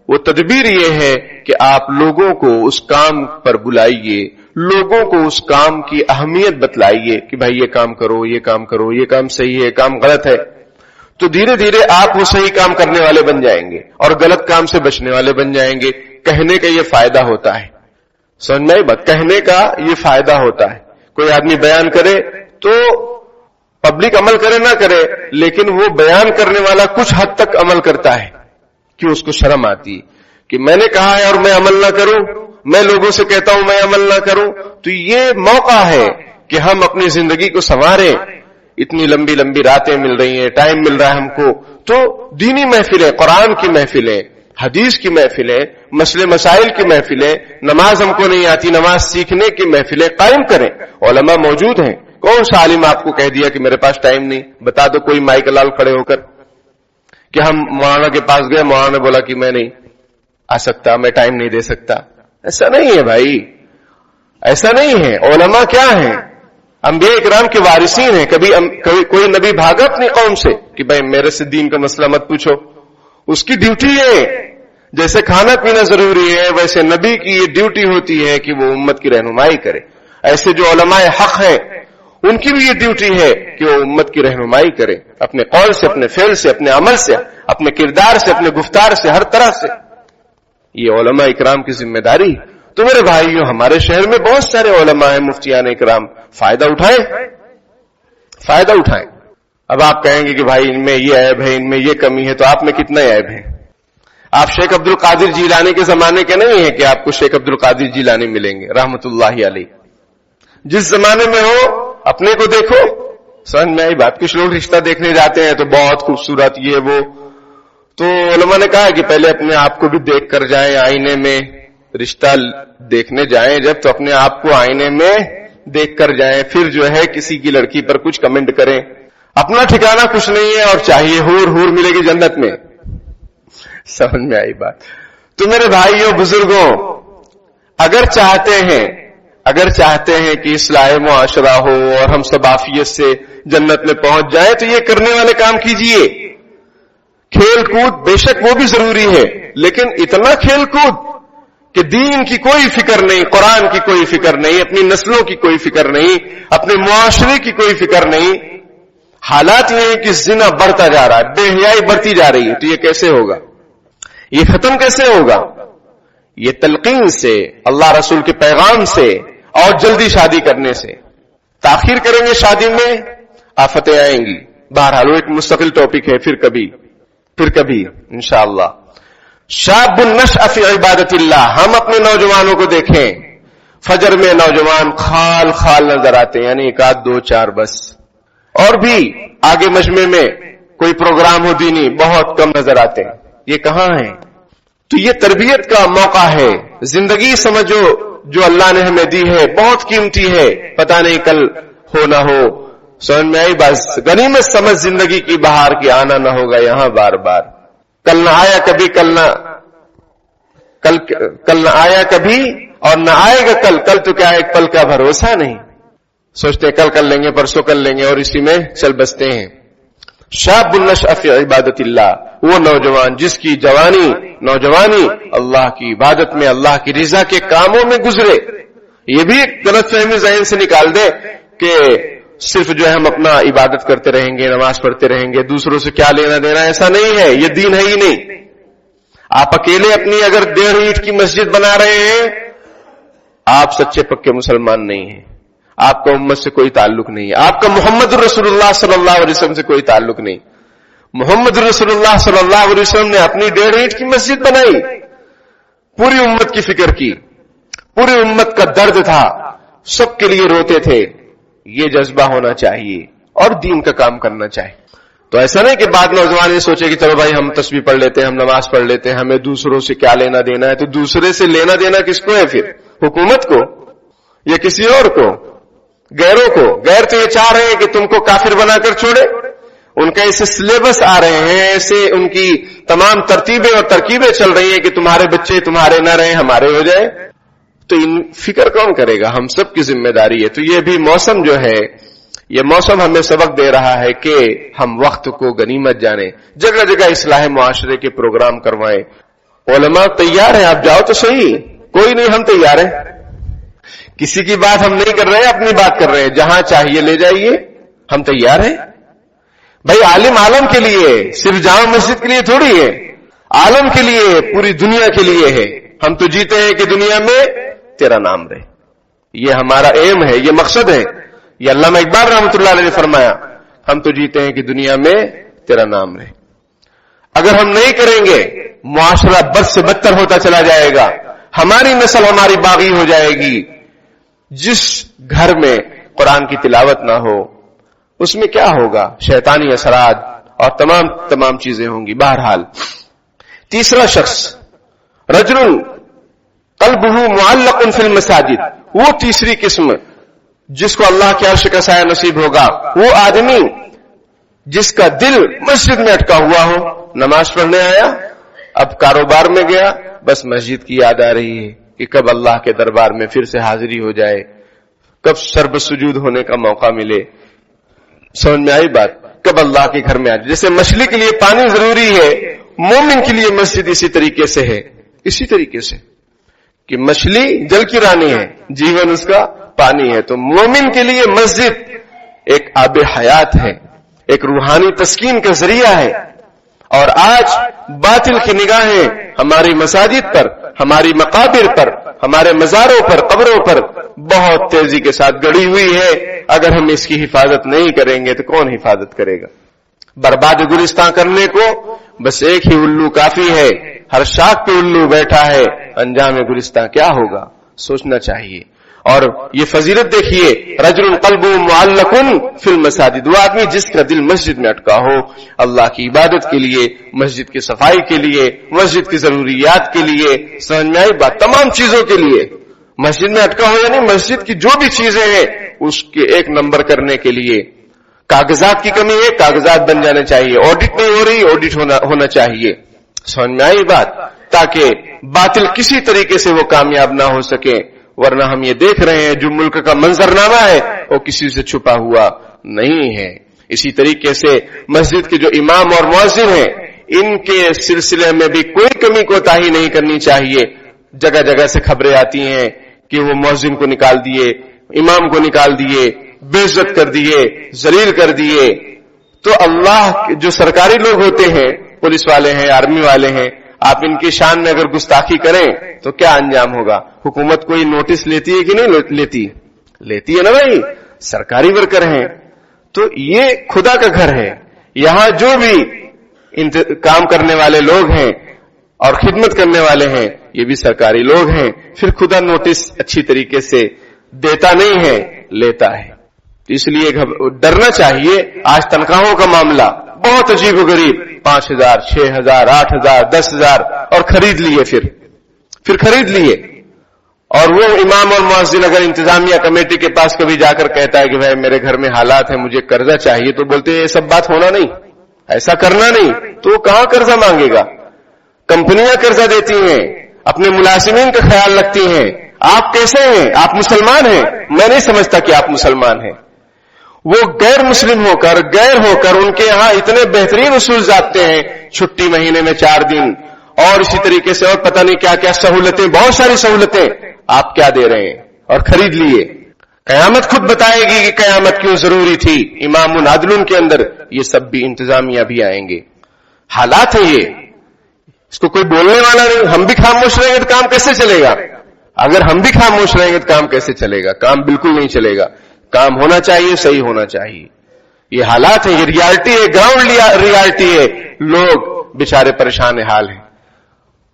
وہ تدبیر یہ ہے کہ آپ لوگوں کو اس کام پر بلائیے، لوگوں کو اس کام کی اہمیت بتلائیے کہ بھائی یہ کام کرو، یہ کام کرو، یہ کام صحیح ہے، یہ کام غلط ہے. تو دھیرے دھیرے آپ وہ صحیح کام کرنے والے بن جائیں گے اور غلط کام سے بچنے والے بن جائیں گے. کہنے کا یہ فائدہ ہوتا ہے. سمجھ میں بات؟ کہنے کا یہ فائدہ ہوتا ہے. کوئی آدمی بیان کرے تو پبلک عمل کرے نہ کرے، لیکن وہ بیان کرنے والا کچھ حد تک عمل کرتا ہے. کیوں؟ اس کو شرم آتی کہ میں نے کہا ہے اور میں عمل نہ کروں، میں لوگوں سے کہتا ہوں میں عمل نہ کروں. تو یہ موقع ہے کہ ہم اپنی زندگی کو سنواریں. اتنی لمبی لمبی راتیں مل رہی ہیں، ٹائم مل رہا ہے ہم کو، تو دینی محفلیں، قرآن کی محفلیں، حدیث کی محفلیں، مسئلے مسائل کی محفلیں، نماز ہم کو نہیں آتی، نماز سیکھنے کی محفلیں قائم کریں. علماء موجود ہیں. کون سا عالم آپ کو کہہ دیا کہ میرے پاس ٹائم نہیں؟ بتا دو کوئی مائک لال کھڑے ہو کر کہ ہم مولانا کے پاس گئے، مولانا نے بولا کہ میں نہیں آ سکتا، میں ٹائم نہیں دے سکتا. ایسا نہیں ہے بھائی، ایسا نہیں ہے. علماء کیا ہیں؟ انبیاء اکرام کے وارثین ہیں. کبھی کوئی نبی بھاگا اپنی قوم سے کہ بھائی میرے سے دین کا مسئلہ مت پوچھو؟ اس کی ڈیوٹی ہے. جیسے کھانا پینا ضروری ہے، ویسے نبی کی یہ ڈیوٹی ہوتی ہے کہ وہ امت کی رہنمائی کرے. ایسے جو علماء حق ہیں ان کی بھی یہ ڈیوٹی ہے کہ وہ امت کی رہنمائی کرے، اپنے قول سے، اپنے فعل سے، اپنے عمل سے، اپنے کردار سے، اپنے گفتار سے، ہر طرح سے. یہ علماء اکرام کی ذمہ داری. تو میرے بھائیوں، ہمارے شہر میں بہت سارے علماء ہیں، مفتیان اکرام. فائدہ اٹھائیں، فائدہ اٹھائیں. اب آپ کہیں گے کہ بھائی ان میں یہ عیب ہے، ان میں یہ کمی ہے، تو آپ میں کتنا عیب ہے؟ آپ شیخ عبد القادر جیلانی کے زمانے کے نہیں ہیں کہ آپ کو شیخ عبد القادر جیلانی ملیں گے رحمت اللہ علیہ. جس زمانے میں ہو اپنے کو دیکھو. سمجھ میں آئی بات؟ کچھ لوگ رشتہ دیکھنے جاتے ہیں تو بہت خوبصورت یہ وہ، تو علماء نے کہا کہ پہلے اپنے آپ کو بھی دیکھ کر جائیں آئینے میں، رشتہ دیکھنے جائیں جب تو اپنے آپ کو آئینے میں دیکھ کر جائیں، پھر جو ہے کسی کی لڑکی پر کچھ کمنٹ کریں. اپنا ٹھکانہ کچھ نہیں ہے اور چاہیے حور ملے گی جنت میں. سمجھ میں آئی بات؟ تو میرے بھائیوں بزرگوں، اگر چاہتے ہیں کہ اصلاح معاشرہ ہو اور ہم سب عافیت سے جنت میں پہنچ جائیں تو یہ کرنے والے کام کیجئے. کھیل کود بے شک وہ بھی ضروری ہے، لیکن اتنا کھیل کود کہ دین کی کوئی فکر نہیں، قرآن کی کوئی فکر نہیں، اپنی نسلوں کی کوئی فکر نہیں، اپنے معاشرے کی کوئی فکر نہیں. حالات یہ ہے کہ زنا بڑھتا جا رہا ہے، بے حیائی بڑھتی جا رہی ہے. تو یہ کیسے ہوگا؟ یہ ختم کیسے ہوگا؟ یہ تلقین سے، اللہ رسول کے پیغام سے، اور جلدی شادی کرنے سے. تاخیر کریں گے شادی میں آفتیں آئیں گی. بہرحال وہ ایک مستقل ٹاپک ہے، پھر کبھی انشاءاللہ. شاب النشأ فی عبادت اللہ. ہم اپنے نوجوانوں کو دیکھیں، فجر میں نوجوان خال نظر آتے ہیں، یعنی 1 2 4 بس. اور بھی آگے مجمع میں کوئی پروگرام ہو دینی بہت کم نظر آتے ہیں. یہ کہاں ہے؟ تو یہ تربیت کا موقع ہے. زندگی سمجھو جو اللہ نے ہمیں دی ہے بہت قیمتی ہے، پتہ نہیں کل ہو نہ ہو. سمجھ میں آئی بس؟ غنیمت سمجھ زندگی کی بہار کی، آنا نہ ہوگا یہاں بار بار. کل نہ آیا کبھی، کل نہ آیا کبھی اور نہ آئے گا کل تو کیا ایک پل کا بھروسہ نہیں. سوچتے کل کر لیں گے، پرسوں کر لیں گے، اور اسی میں چل بستے ہیں. شاب النشأ فی عبادت اللہ، وہ نوجوان جس کی نوجوانی اللہ کی عبادت میں، اللہ کی رضا کے کاموں میں گزرے. یہ بھی ایک غلط فہمی ذہن سے نکال دے کہ صرف جو ہے ہم اپنا عبادت کرتے رہیں گے، نماز پڑھتے رہیں گے، دوسروں سے کیا لینا دینا. ایسا نہیں ہے، یہ دین ہے ہی نہیں. آپ اکیلے اپنی اگر 1.5 اینٹ کی مسجد بنا رہے ہیں، آپ سچے پکے مسلمان نہیں ہیں. آپ کا امت سے کوئی تعلق نہیں ہے. آپ کا محمد رسول اللہ صلی اللہ علیہ وسلم سے کوئی تعلق نہیں. محمد رسول اللہ صلی اللہ علیہ وسلم نے اپنی 1.5 اینٹ کی مسجد بنائی، پوری امت کی فکر کی، پوری امت کا درد تھا، سب کے لیے روتے تھے. یہ جذبہ ہونا چاہیے اور دین کا کام کرنا چاہیے. تو ایسا نہیں کہ بعد نوجوان یہ سوچے کہ چلو بھائی ہم تسبیح پڑھ لیتے ہیں، ہم نماز پڑھ لیتے ہیں، ہمیں دوسروں سے کیا لینا دینا ہے. تو دوسرے سے لینا دینا کس کو ہے پھر؟ حکومت کو یا کسی اور کو؟ غیروں کو. غیر تو یہ چاہ رہے ہیں کہ تم کو کافر بنا کر چھوڑے. ان کا ایسے سلیبس آ رہے ہیں، ایسے ان کی تمام ترتیبیں اور ترکیبیں چل رہی ہیں کہ تمہارے بچے تمہارے نہ رہیں، ہمارے ہو جائیں. تو ان فکر کون کرے گا؟ ہم سب کی ذمہ داری ہے. تو یہ بھی موسم جو ہے، یہ موسم ہمیں سبق دے رہا ہے کہ ہم وقت کو غنیمت جانیں. جگہ جگہ اصلاح معاشرے کے پروگرام کروائیں. علماء تیار ہیں، آپ جاؤ تو صحیح. کوئی نہیں، ہم تیار ہیں. کسی کی بات ہم نہیں کر رہے ہیں، اپنی بات کر رہے ہیں. جہاں چاہیے لے جائیے، ہم تیار ہیں. بھائی عالم کے لیے، صرف جامع مسجد کے لیے تھوڑی ہے، عالم کے لیے، پوری دنیا کے لیے ہے. ہم تو جیتے ہیں کہ دنیا میں تیرا نام رہے. یہ ہمارا ایم ہے، یہ مقصد ہے. یہ علامہ اقبال رحمۃ اللہ علیہ نے فرمایا، ہم تو جیتے ہیں کہ دنیا میں تیرا نام رہے. اگر ہم نہیں کریں گے، معاشرہ بد سے بدتر ہوتا چلا جائے گا. ہماری نسل ہماری باغی ہو جائے گی. جس گھر میں قرآن کی تلاوت نہ ہو اس میں کیا ہوگا؟ شیطانی اثرات اور تمام چیزیں ہوں گی. بہرحال تیسرا شخص، رجل قلبہ معلق فی المساجد، وہ تیسری قسم جس کو اللہ کے عرش کا سایہ نصیب ہوگا، وہ آدمی جس کا دل مسجد میں اٹکا ہوا ہو. نماز پڑھنے آیا، اب کاروبار میں گیا، بس مسجد کی یاد آ رہی ہے کہ کب اللہ کے دربار میں پھر سے حاضری ہو جائے، کب شرب سجود ہونے کا موقع ملے. سمجھ میں آئی بات؟ کب اللہ کے گھر میں آ جائے. جیسے مچھلی کے لیے پانی ضروری ہے، مومن کے لیے مسجد اسی طریقے سے ہے. اسی طریقے سے کہ مچھلی جل کی رانی ہے، جیون اس کا پانی ہے. تو مومن کے لیے مسجد ایک آب حیات ہے، ایک روحانی تسکین کا ذریعہ ہے. اور آج باطل کی نگاہیں ہماری مساجد پر، ہماری مقابر پر، ہمارے مزاروں پر، قبروں پر بہت تیزی کے ساتھ گڑی ہوئی ہے. اگر ہم اس کی حفاظت نہیں کریں گے تو کون حفاظت کرے گا؟ برباد گلستان کرنے کو بس ایک ہی الو کافی ہے. ہر شاخ پہ الو بیٹھا ہے، انجام گلستان کیا ہوگا؟ سوچنا چاہیے. اور یہ فضیلت دیکھیے، رجل قلبہ معلق فی المساجد، وہ آدمی جس کا دل مسجد میں اٹکا ہو، اللہ کی عبادت کے لیے، مسجد کی صفائی کے لیے، مسجد کی ضروریات کے لیے، سمجھ میں آئی بات، تمام چیزوں کے لیے مسجد میں اٹکا ہو، یعنی مسجد کی جو بھی چیزیں ہیں اس کے ایک نمبر کرنے کے لیے۔ کاغذات کی کمی ہے، کاغذات بن جانے چاہیے، آڈٹ نہیں ہو رہی، آڈٹ ہونا چاہیے، سمجھ میں آئی بات، تاکہ باطل کسی طریقے سے وہ کامیاب نہ ہو سکے۔ ورنہ ہم یہ دیکھ رہے ہیں جو ملک کا منظرنامہ ہے وہ کسی سے چھپا ہوا نہیں ہے۔ اسی طریقے سے مسجد کے جو امام اور مؤذن ہیں، ان کے سلسلے میں بھی کوئی کمی کوتاہی نہیں کرنی چاہیے۔ جگہ جگہ سے خبریں آتی ہیں کہ وہ مؤذن کو نکال دیے، امام کو نکال دیے، بے عزت کر دیے، ذلیل کر دیے۔ تو اللہ جو سرکاری لوگ ہوتے ہیں، پولیس والے ہیں، آرمی والے ہیں، آپ ان کی شان میں اگر گستاخی کریں تو کیا انجام ہوگا؟ حکومت کوئی نوٹس لیتی ہے کہ نہیں لیتی ہے نا بھائی، سرکاری ورکر ہیں۔ تو یہ خدا کا گھر ہے، یہاں جو بھی کام کرنے والے لوگ ہیں اور خدمت کرنے والے ہیں یہ بھی سرکاری لوگ ہیں۔ پھر خدا نوٹس اچھی طریقے سے دیتا نہیں ہے، لیتا ہے۔ اس لیے ڈرنا چاہیے۔ آج تنخواہوں کا معاملہ بہت عجیب و غریب، 5,000 6,000 8,000 10,000 اور خرید لیے۔ اور وہ امام اور مؤذن اگر انتظامیہ کمیٹی کے پاس کبھی جا کر کہتا ہے کہ بھائی میرے گھر میں حالات ہیں، مجھے قرضہ چاہیے، تو بولتے ہیں یہ سب بات ہونا نہیں، ایسا کرنا نہیں۔ تو وہ کہاں قرضہ مانگے گا؟ کمپنیاں قرضہ دیتی ہیں، اپنے ملازمین کا خیال رکھتی ہیں۔ آپ کیسے ہیں؟ آپ مسلمان ہیں؟ میں نہیں سمجھتا کہ آپ مسلمان ہیں۔ وہ غیر مسلم ہو کر ان کے یہاں اتنے بہترین اصول ضابطے ہیں، چھٹی مہینے میں 4 دن اور اسی طریقے سے اور پتہ نہیں کیا کیا سہولتیں، بہت ساری سہولتیں آپ کیا دے رہے ہیں اور خرید لیے۔ قیامت خود بتائے گی کہ قیامت کیوں ضروری تھی۔ امام عادل کے اندر یہ سب بھی انتظامیہ بھی آئیں گے۔ حالات ہے یہ، اس کو کوئی بولنے والا نہیں۔ ہم بھی خاموش رہیں گے تو کام کیسے چلے گا؟ اگر ہم بھی خاموش رہیں گے تو کام کیسے چلے گا؟ کام بالکل نہیں چلے گا۔ کام ہونا چاہیے، صحیح ہونا چاہیے۔ یہ حالات ہے، یہ ریالٹی ہے، گراؤنڈ ریالٹی ہے۔ لوگ بیچارے پریشان حال ہیں،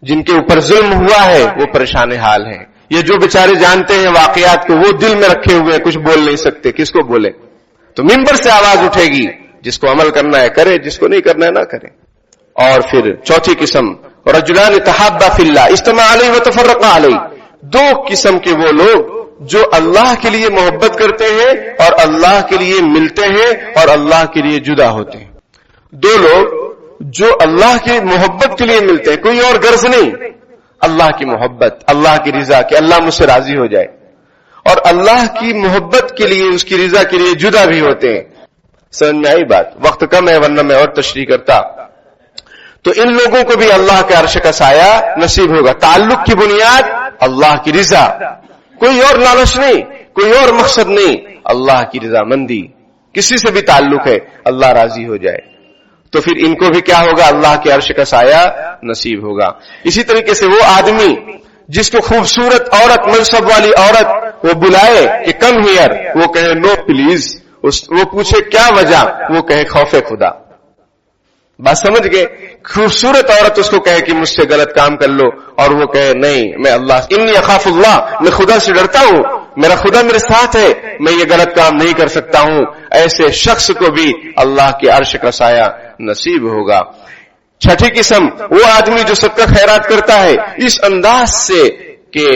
جن کے اوپر ظلم ہوا ہے وہ پریشان حال ہیں۔ یہ جو بیچارے جانتے ہیں واقعات کو، وہ دل میں رکھے ہوئے کچھ بول نہیں سکتے، کس کو بولے؟ تو منبر سے آواز اٹھے گی، جس کو عمل کرنا ہے کرے، جس کو نہیں کرنا ہے نہ کرے۔ اور پھر چوتھی قسم، رجلان تحابا فی اللہ اجتمع علیہ وتفرقا علیہ، 2 قسم کے وہ لوگ جو اللہ کے لیے محبت کرتے ہیں اور اللہ کے لیے ملتے ہیں اور اللہ کے لیے جدا ہوتے ہیں۔ 2 لوگ جو اللہ کی محبت کے لیے ملتے ہیں، کوئی اور غرض نہیں، اللہ کی محبت، اللہ کی رضا کہ اللہ مجھ سے راضی ہو جائے، اور اللہ کی محبت کے لیے، اس کی رضا کے لیے جدا بھی ہوتے ہیں۔ سمجھ میں آئی بات؟ وقت کم ہے ورنہ میں اور تشریح کرتا۔ تو ان لوگوں کو بھی اللہ کے عرش کا سایہ نصیب ہوگا۔ تعلق کی بنیاد اللہ کی رضا، کوئی اور لالچ نہیں، کوئی اور مقصد نہیں، اللہ کی رضا مندی۔ کسی سے بھی تعلق ہے، اللہ راضی ہو جائے، تو پھر ان کو بھی کیا ہوگا؟ اللہ کے عرش کا سایہ نصیب ہوگا۔ اسی طریقے سے وہ آدمی جس کو خوبصورت عورت، منصب والی عورت وہ بلائے کہ کم ہیئر، وہ کہے نو پلیز، وہ پوچھے کیا وجہ، وہ کہے خوف خدا۔ بات سمجھ گئے؟ خوبصورت عورت اس کو کہے کہ مجھ سے غلط کام کر لو، اور وہ کہے نہیں، میں اللہ، انی اخاف اللہ، میں خدا سے ڈرتا ہوں، میرا خدا میرے ساتھ ہے، میں یہ غلط کام نہیں کر سکتا ہوں۔ ایسے شخص کو بھی اللہ کے عرش کا سایہ نصیب ہوگا۔ چھٹی قسم، وہ آدمی جو صدقہ خیرات کرتا ہے اس انداز سے کہ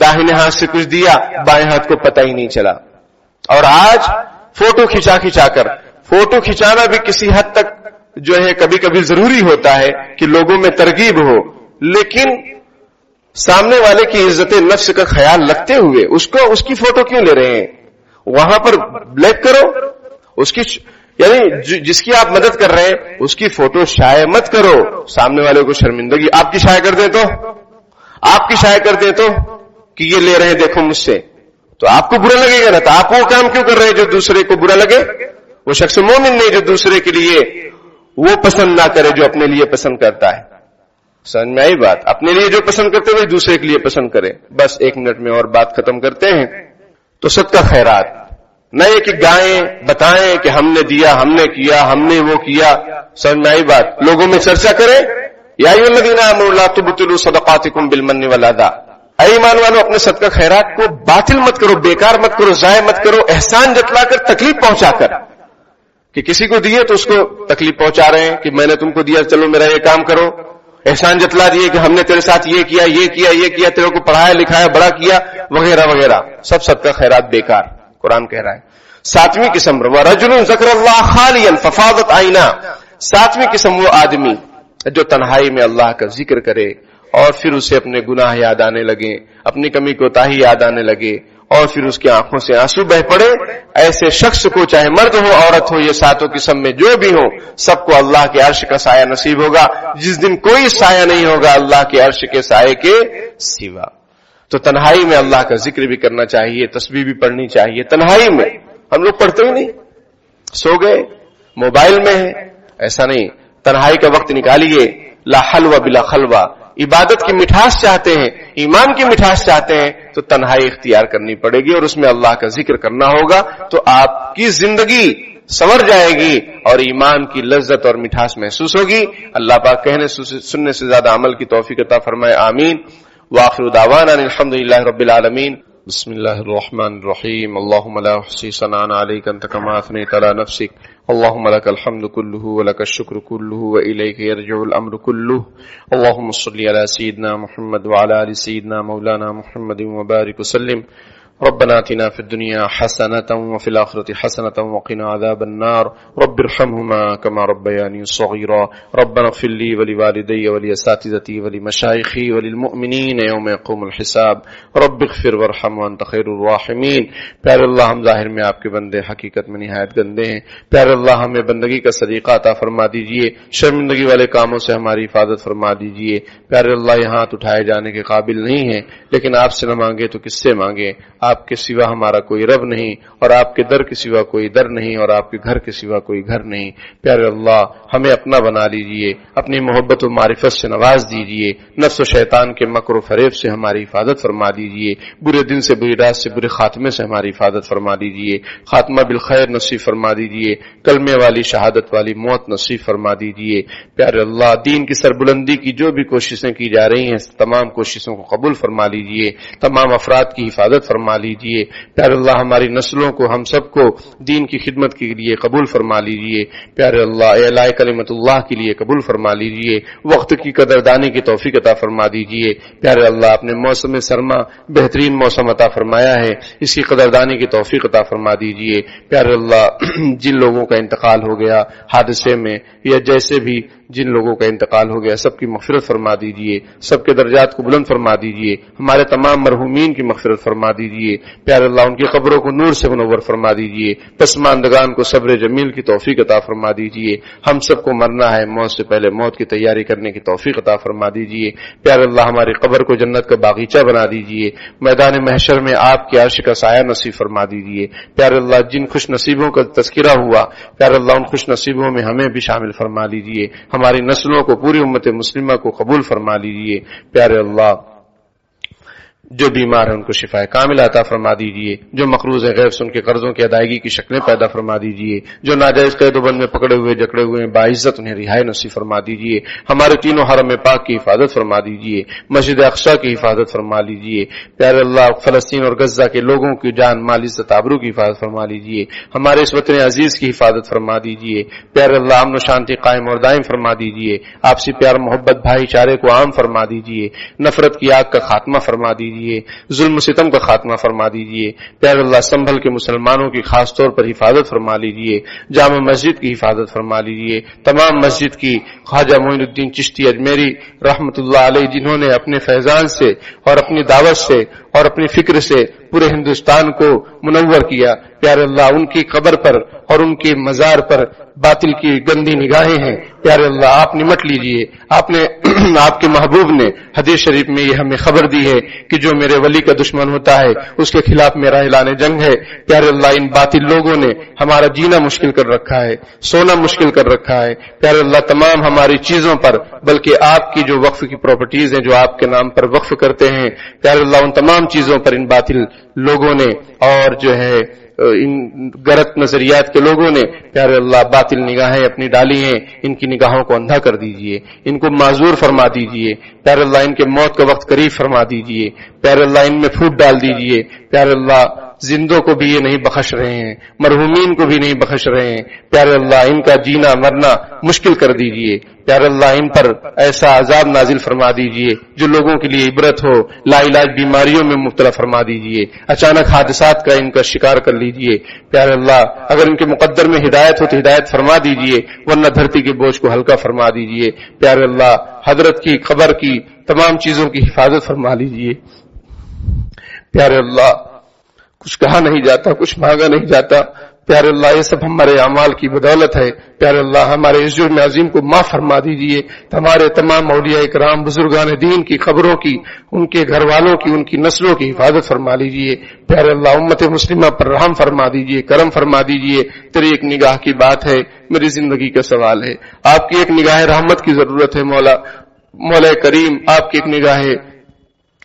داہنے ہاتھ سے کچھ دیا، بائیں ہاتھ کو پتہ ہی نہیں چلا۔ اور آج فوٹو کھچا کر، فوٹو کھچانا بھی کسی حد تک جو ہے کبھی کبھی ضروری ہوتا ہے کہ لوگوں میں ترغیب ہو، لیکن سامنے والے کی عزت نفس کا خیال رکھتے ہوئے اس کی فوٹو کیوں لے رہے ہیں؟ وہاں پر بلیک کرو، اس کی یعنی جس کی آپ مدد کر رہے ہیں اس کی فوٹو شائع مت کرو، سامنے والے کو شرمندگی۔ آپ کی شائع کر دیں تو کہ یہ لے رہے ہیں دیکھو مجھ سے، تو آپ کو برا لگے گا نا، تو آپ وہ کام کیوں کر رہے ہیں جو دوسرے کو برا لگے؟ وہ شخص مومن نہیں جو دوسرے کے لیے وہ پسند نہ کرے جو اپنے لیے پسند کرتا ہے۔ سمجھ میں آئی بات؟ اپنے لیے جو پسند کرتے ہیں وہی دوسرے کے لیے پسند کرے۔ بس 1 منٹ میں اور بات ختم کرتے ہیں۔ تو صدقہ خیرات، نہ یہ کہ گائیں بتائیں کہ ہم نے دیا، ہم نے کیا، ہم نے وہ کیا، سمجھ میں آئی بات؟ لوگوں میں چرچا کریں، یا ایھا الذین آمنوا لا تبطلوا صدقاتکم بالمن والاذی، اے ایمان والو اپنے صدقہ خیرات کو باطل مت کرو، بیکار مت کرو، ضائع مت کرو، احسان جتلا کر، تکلیف پہنچا کر، کہ کسی کو دیے تو اس کو تکلیف پہنچا رہے ہیں کہ میں نے تم کو دیا چلو میرا یہ کام کرو، احسان جتلا دیے کہ ہم نے تیرے ساتھ یہ کیا یہ کیا یہ کیا، تیرے کو پڑھایا لکھایا بڑا کیا وغیرہ وغیرہ، سب صدقہ خیرات بیکار، قرآن کہہ رہا ہے۔ ساتویں قسم وَرَجُلٌ ذَكَرَ اللَّهَ خَالِيًا فَفَاضَتْ عَيْنَاهُ، ساتویں قسم وہ آدمی جو تنہائی میں اللہ کا ذکر کرے اور پھر اسے اپنے گناہ یاد آنے لگے، اپنی کمی کوتاہی یاد آنے لگے اور پھر اس کی آنکھوں سے آنسو بہ پڑے، ایسے شخص کو چاہے مرد ہو عورت ہو، یہ ساتوں قسم میں جو بھی ہو، سب کو اللہ کے عرش کا سایہ نصیب ہوگا، جس دن کوئی سایہ نہیں ہوگا اللہ کے عرش کے سائے کے سوا۔ تو تنہائی میں اللہ کا ذکر بھی کرنا چاہیے، تسبیح بھی پڑھنی چاہیے تنہائی میں۔ ہم لوگ پڑھتے ہی نہیں، سو گئے، موبائل میں ہے، ایسا نہیں، تنہائی کا وقت نکالیے، لا حلوہ بلا خلوہ۔ عبادت کی مٹھاس چاہتے ہیں، ایمان کی مٹھاس چاہتے ہیں تو تنہائی اختیار کرنی پڑے گی اور اس میں اللہ کا ذکر کرنا ہوگا، تو آپ کی زندگی سنور جائے گی اور ایمان کی لذت اور مٹھاس محسوس ہوگی۔ اللہ پاک کہنے سننے سے زیادہ عمل کی توفیق عطا فرمائے، آمین۔ وآخر دعوانا الحمدللہ رب العالمین۔ بسم اللہ الرحمن الرحیم۔ اللهم لا احصي ثناء عليك انت كما اثنيت على نفسك اللهم لك الحمد كله ولك الشكر كله واليك يرجع الامر كله اللهم صل على سيدنا محمد وعلى ال سيدنا مولانا محمد وبارك وسلم۔ ربنا آتنا في الدنيا حسنة وفي الآخرة حسنة وقنا عذاب النار رب ارحمهما كما ربياني صغيرا ربنا اغفر لي ولوالدي ولأساتذتي ولمشايخي وللمؤمنين يوم يقوم الحساب رب اغفر وارحم وانت خير الراحمين۔ پیارے اللہ ہم ظاہر میں آپ کے بندے، حقیقت میں نہایت گندے ہیں، پیارے اللہ ہمیں بندگی کا سلیقہ عطا فرما دیجئے، شرمندگی والے کاموں سے ہماری حفاظت فرما دیجئے۔ پیارے اللہ یہ ہاتھ اٹھائے جانے کے قابل نہیں ہیں، لیکن آپ سے نہ مانگے تو کس سے مانگے؟ آپ کے سوا ہمارا کوئی رب نہیں اور آپ کے در کے سوا کوئی در نہیں اور آپ کے گھر کے سوا کوئی گھر نہیں۔ پیارے اللہ ہمیں اپنا بنا لیجئے، اپنی محبت و معرفت سے نواز دیجئے، نفس و شیطان کے مکر و فریب سے ہماری حفاظت فرما دیجئے، برے دن سے، بری رات سے، برے خاتمے سے ہماری حفاظت فرما دیجئے، خاتمہ بالخیر نصیب فرما دیجئے، کلمے والی شہادت والی موت نصیب فرما دیجئے۔ پیارے اللہ دین کی سربلندی کی جو بھی کوششیں کی جا رہی ہیں تمام کوششوں کو قبول فرما لیجئے، تمام افراد کی حفاظت فرما لیجئے۔ پیارے اللہ ہماری نسلوں کو، ہم سب کو دین کی خدمت کے لیے قبول فرما لیجئے۔ پیارے اللہ اعلاء کلمت اللہ کے لیے قبول فرما لیجئے، وقت کی قدردانی کی توفیق عطا فرما دیجئے۔ پیارے اللہ اپنے موسم سرما بہترین موسم عطا فرمایا ہے، اس کی قدردانی کی توفیق عطا فرما دیجئے۔ پیارے اللہ جن لوگوں کا انتقال ہو گیا حادثے میں یا جیسے بھی جن لوگوں کا انتقال ہو گیا، سب کی مغفرت فرما دیجئے، سب کے درجات کو بلند فرما دیجئے، ہمارے تمام مرحومین کی مغفرت فرما دیجئے۔ پیارے اللہ ان کی قبروں کو نور سے منور فرما دیجئے، پسماندگان کو صبر جمیل کی توفیق عطا فرما دیجئے۔ ہم سب کو مرنا ہے، موت سے پہلے موت کی تیاری کرنے کی توفیق عطا فرما دیجئے۔ پیارے اللہ ہماری قبر کو جنت کا باغیچہ بنا دیجئے، میدان محشر میں آپ کے عرش کا سایہ نصیب فرما دیجئے۔ پیارے اللہ جن خوش نصیبوں کا تذکرہ ہوا پیارے اللہ ان خوش نصیبوں میں ہمیں بھی شامل فرما لیجئے، ہماری نسلوں کو، پوری امت مسلمہ کو قبول فرما لیجئے۔ پیارے اللہ جو بیمار ہیں ان کو شفا کامل عطا فرما دیجئے، جو مقروض ہیں غیر سے ان کے قرضوں کی ادائیگی کی شکلیں پیدا فرما دیجئے، جو ناجائز قید و بند میں پکڑے ہوئے جکڑے ہوئے ہیں باعزت انہیں رہائی نصیب فرما دیجئے، ہمارے تینوں حرم پاک کی حفاظت فرما دیجئے، مسجد اقصی کی حفاظت فرما لیجئے۔ پیارے اللہ فلسطین اور غزہ کے لوگوں کی جان مال عزت آبرو کی حفاظت فرما لیجئے، ہمارے اس وطن عزیز کی حفاظت فرما دیجئے۔ پیارے اللہ امن و شانتی قائم اور دائم فرما دیجئے، آپسی پیار محبت بھائی چارے کو عام فرما دیجئے، نفرت کی آگ کا خاتمہ فرما دیجئے، ظلم و ستم کا خاتمہ فرما دیجئے۔ پیارے اللہ سنبھل کے مسلمانوں کی خاص طور پر حفاظت فرما لیجئے، جامع مسجد کی حفاظت فرما لیجئے، تمام مسجد کی، خواجہ معین الدین چشتی اجمیری رحمت اللہ علیہ جنہوں نے اپنے فیضان سے اور اپنی دعوت سے اور اپنی فکر سے پورے ہندوستان کو منور کیا، پیارے اللہ ان کی قبر پر اور ان کے مزار پر باطل کی گندی نگاہیں ہیں، پیارے اللہ آپ نمٹ لیجئے۔ آپ نے آپ کے محبوب نے حدیث شریف میں یہ ہمیں خبر دی ہے کہ جو میرے ولی کا دشمن ہوتا ہے اس کے خلاف میرا اعلان جنگ ہے۔ پیارے اللہ ان باطل لوگوں نے ہمارا جینا مشکل کر رکھا ہے، سونا مشکل کر رکھا ہے، پیارے اللہ تمام ہماری چیزوں پر بلکہ آپ کی جو وقف کی پراپرٹیز ہیں جو آپ کے نام پر وقف کرتے ہیں، پیارے اللہ ان تمام چیزوں پر ان باطل لوگوں نے اور جو ہے ان غلط نظریات کے لوگوں نے پیارے اللہ باطل نگاہیں اپنی ڈالی ہیں، ان کی نگاہوں کو اندھا کر دیجئے، ان کو معذور فرما دیجئے، پیارے اللہ ان کے موت کا وقت قریب فرما دیجئے، پیارے اللہ ان میں پھوٹ ڈال دیجئے، پیارے اللہ زندوں کو بھی یہ نہیں بخش رہے ہیں، مرحومین کو بھی نہیں بخش رہے ہیں، پیارے اللہ ان کا جینا مرنا مشکل کر دیجئے، پیارے اللہ ان پر ایسا عذاب نازل فرما دیجئے جو لوگوں کے لیے عبرت ہو، لا علاج بیماریوں میں مبتلا فرما دیجئے، اچانک حادثات کا ان کا شکار کر لیجئے، پیارے اللہ اگر ان کے مقدر میں ہدایت ہو تو ہدایت فرما دیجئے، ورنہ دھرتی کے بوجھ کو ہلکا فرما دیجئے، پیارے اللہ حضرت کی قبر کی تمام چیزوں کی حفاظت فرما لیجئے، پیارے اللہ کچھ کہا نہیں جاتا، کچھ مانگا نہیں جاتا، پیارے اللہ یہ سب ہمارے اعمال کی بدولت ہے، پیارے اللہ ہمارے اس جرم عظیم کو معاف فرما دیجئے، ہمارے تمام اولیاء کرام بزرگان دین کی خبروں کی، ان کے گھر والوں کی، ان کی نسلوں کی حفاظت فرما لیجئے، پیارے اللہ امت مسلمہ پر رحم فرما دیجئے، کرم فرما دیجئے، تیری ایک نگاہ کی بات ہے، میری زندگی کا سوال ہے، آپ کی ایک نگاہ رحمت کی ضرورت ہے، مولا کریم آپ کی ایک نگاہ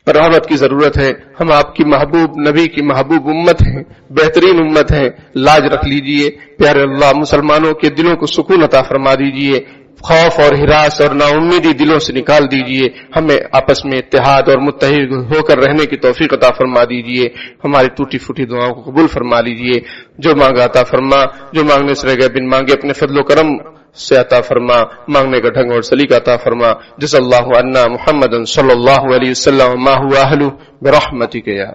رحمت کی ضرورت ہے، ہم آپ کی محبوب نبی کی محبوب امت ہیں، بہترین امت ہیں، لاج رکھ لیجئے، پیارے اللہ مسلمانوں کے دلوں کو سکون عطا فرما دیجئے، خوف اور ہراس اور نا امیدی دلوں سے نکال دیجئے، ہمیں آپس میں اتحاد اور متحد ہو کر رہنے کی توفیق عطا فرما دیجئے، ہماری ٹوٹی پھوٹی دعاؤں کو قبول فرما لیجئے، جو مانگا عطا فرما، جو مانگنے سے رہ گئے بن مانگے اپنے فضل و کرم سے عطا فرما، مانگنے کا ڈھنگ اور سلیقہ عطا فرما، جزا اللہ عنا محمد صلی اللہ علیہ وسلم ما هو اہلہ برحمتک یا